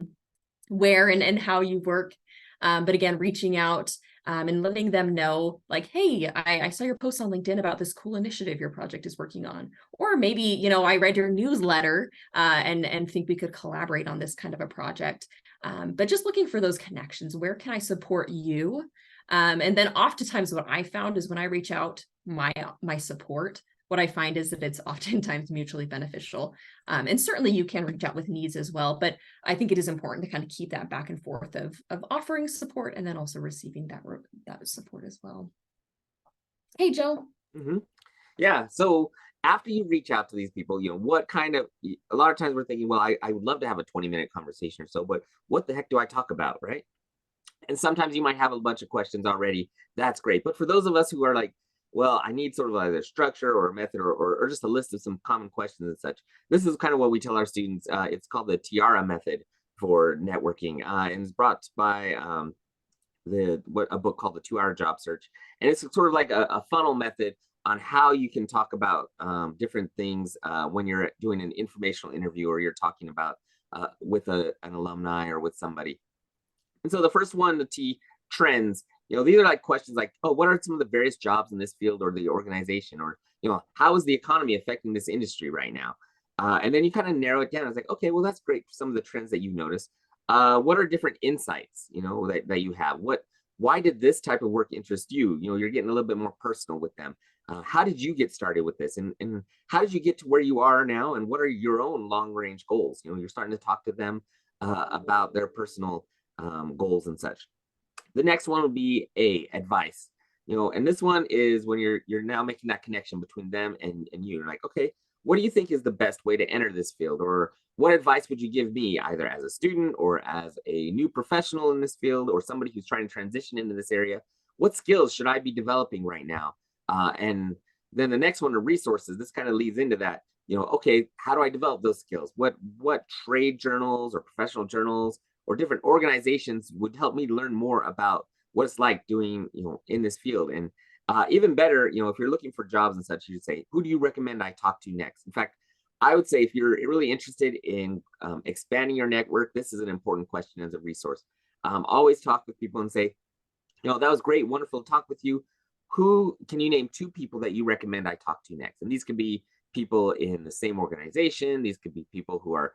Speaker 2: where and how you work. But again, reaching out and letting them know, like, hey, I saw your post on LinkedIn about this cool initiative your project is working on. Or maybe, you know, I read your newsletter and think we could collaborate on this kind of a project. But just looking for those connections. Where can I support you? And then oftentimes what I found is when I reach out my support, what I find is that it's oftentimes mutually beneficial. And certainly you can reach out with needs as well, but I think it is important to kind of keep that back and forth of offering support and then also receiving that support as well. Hey, Joe.
Speaker 3: Yeah. So after you reach out to these people, you know, what kind of, a lot of times we're thinking, well, I would love to have a 20-minute conversation or so, but what the heck do I talk about, right? And sometimes you might have a bunch of questions already. That's great. But for those of us who are like, well, I need sort of either structure or a method or just a list of some common questions and such. This is kind of what we tell our students. It's called the Tiara method for networking, and it's brought by a book called the 2-Hour Job Search. And it's sort of like a funnel method on how you can talk about different things when you're doing an informational interview or you're talking about with an alumni or with somebody. And so the first one, the T, trends. You know, these are like questions like, oh, what are some of the various jobs in this field or the organization? Or, you know, how is the economy affecting this industry right now? And then you kind of narrow it down. It's like, okay, well, that's great for some of the trends that you've noticed. What are different insights, you know, that you have? Why did this type of work interest you? You know, you're getting a little bit more personal with them. How did you get started with this? And how did you get to where you are now? And what are your own long range goals? You know, you're starting to talk to them about their personal goals and such. The next one would be advice. You know, and this one is when you're now making that connection between them and you. You're like, okay, what do you think is the best way to enter this field? Or what advice would you give me either as a student or as a new professional in this field or somebody who's trying to transition into this area? What skills should I be developing right now? And then the next one are resources. This kind of leads into that. You know, okay, how do I develop those skills? What trade journals or professional journals or different organizations would help me learn more about what it's like doing, you know, in this field? And even better, you know, if you're looking for jobs and such, you should say, who do you recommend I talk to next? In fact, I would say if you're really interested in expanding your network, this is an important question as a resource. Always talk with people and say, you know, that was great, wonderful to talk with you. Who can you name 2 people that you recommend I talk to next? And these could be people in the same organization. These could be people who are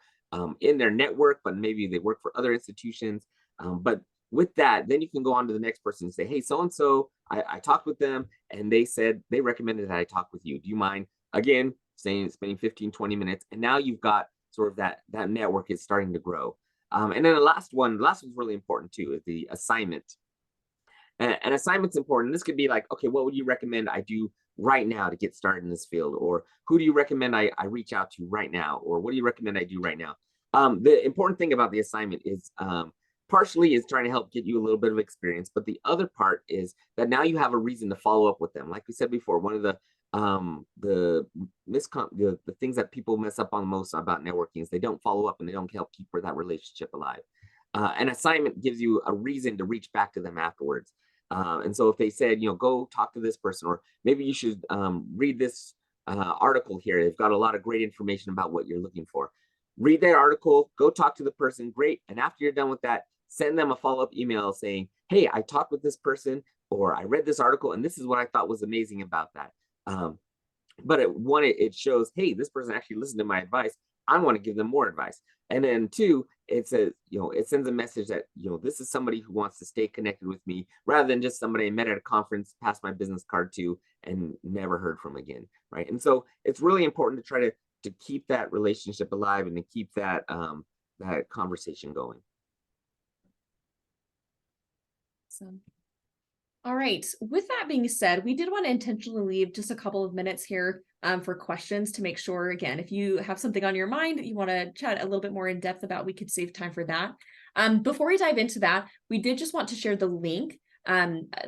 Speaker 3: in their network, but maybe they work for other institutions. But with that, then you can go on to the next person and say, hey, so-and-so, I talked with them and they said they recommended that I talk with you. Do you mind, again, spending 15, 20 minutes? And now you've got sort of that network is starting to grow. And then the last one's really important too, is the assignment. And assignment's important. This could be like, okay, what would you recommend I do right now to get started in this field? Or who do you recommend I reach out to right now? Or what do you recommend I do right now? The important thing about the assignment is partially is trying to help get you a little bit of experience, but the other part is that now you have a reason to follow up with them. Like we said before, one of the things that people mess up on most about networking is they don't follow up and they don't help keep that relationship alive. An assignment gives you a reason to reach back to them afterwards. And so if they said, you know, go talk to this person, or maybe you should read this article here. They've got a lot of great information about what you're looking for. Read that article, go talk to the person, great. And after you're done with that, send them a follow-up email saying, hey, I talked with this person, or I read this article, and this is what I thought was amazing about that. But it shows, hey, this person actually listened to my advice. I want to give them more advice. And then 2, it says, you know, it sends a message that, you know, this is somebody who wants to stay connected with me rather than just somebody I met at a conference, passed my business card to, and never heard from again, right? And so it's really important to try to keep that relationship alive and to keep that that conversation going.
Speaker 2: Awesome. All right. With that being said, we did want to intentionally leave just a couple of minutes here for questions to make sure, again, if you have something on your mind that you want to chat a little bit more in depth about, we could save time for that. Before we dive into that, we did just want to share the link.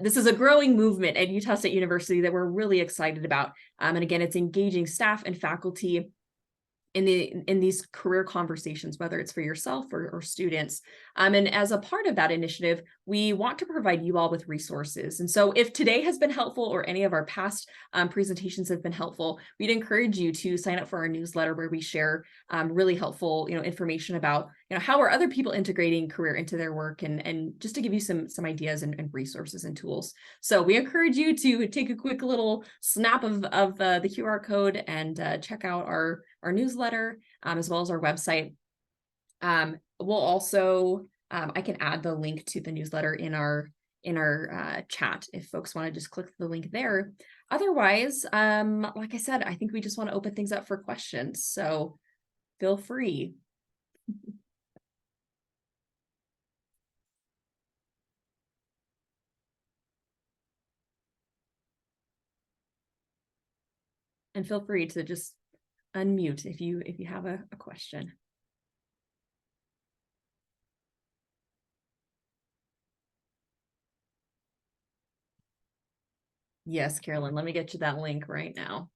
Speaker 2: This is a growing movement at Utah State University that we're really excited about. And again, it's engaging staff and faculty in these career conversations, whether it's for yourself or students. And as a part of that initiative, we want to provide you all with resources. And so if today has been helpful or any of our past presentations have been helpful, we'd encourage you to sign up for our newsletter where we share really helpful, information about, how are other people integrating career into their work, and just to give you some ideas and resources and tools. So we encourage you to take a quick little snap of the QR code and check out our newsletter, as well as our website. We'll also, I can add the link to the newsletter in our chat if folks want to just click the link there. Otherwise, like I said, I think we just want to open things up for questions. So feel free. And feel free to just unmute if you have a question. Yes, Carolyn, let me get you that link right now.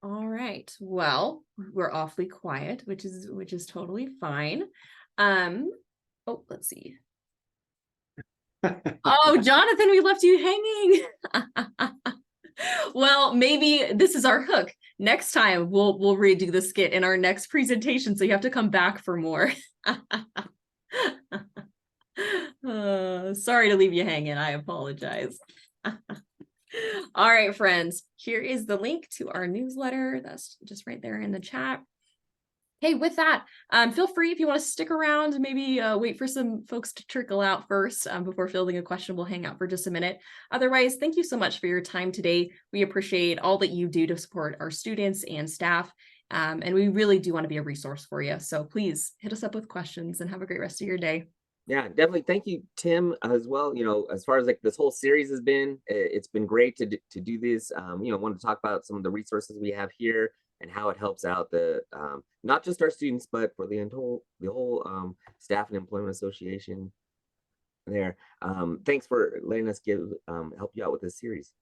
Speaker 2: All right. Well, we're awfully quiet, which is totally fine. Oh, let's see. Oh, Jonathan, we left you hanging. Well, maybe this is our hook. Next time we'll redo the skit in our next presentation, so you have to come back for more. Sorry to leave you hanging. I apologize. All right, friends, here is the link to our newsletter. That's just right there in the chat. Hey, with that, feel free if you want to stick around, maybe wait for some folks to trickle out first before fielding a question. We'll hang out for just a minute. Otherwise, thank you so much for your time today. We appreciate all that you do to support our students and staff. And we really do want to be a resource for you. So please hit us up with questions and have a great rest of your day.
Speaker 3: Yeah, definitely. Thank you, Tim, as well. As far as like this whole series has been, it's been great to do this. Want to talk about some of the resources we have here and how it helps out the not just our students, but for the whole Staff and Employment Association there. Thanks for letting us help you out with this series.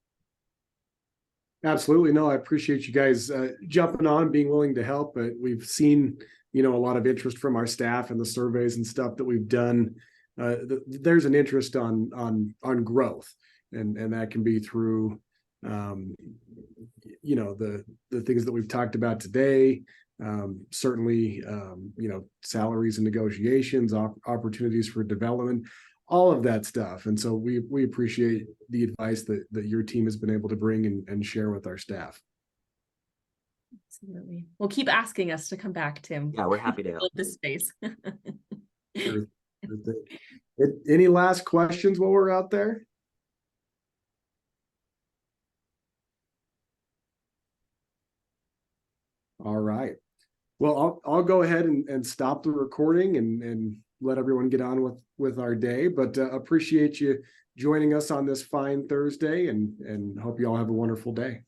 Speaker 1: Absolutely. No, I appreciate you guys jumping on, being willing to help. But we've seen, a lot of interest from our staff and the surveys and stuff that we've done. There's an interest on growth, and that can be through, the things that we've talked about today. Certainly, salaries and negotiations, opportunities for development, all of that stuff. And so we appreciate the advice that your team has been able to bring and share with our staff.
Speaker 2: Absolutely. Well, keep asking us to come back, Tim.
Speaker 3: Yeah, we're happy to help.
Speaker 2: This space.
Speaker 1: Sure. Any last questions while we're out there? All right. Well, I'll go ahead and stop the recording and let everyone get on with our day. But appreciate you joining us on this fine Thursday, and hope you all have a wonderful day.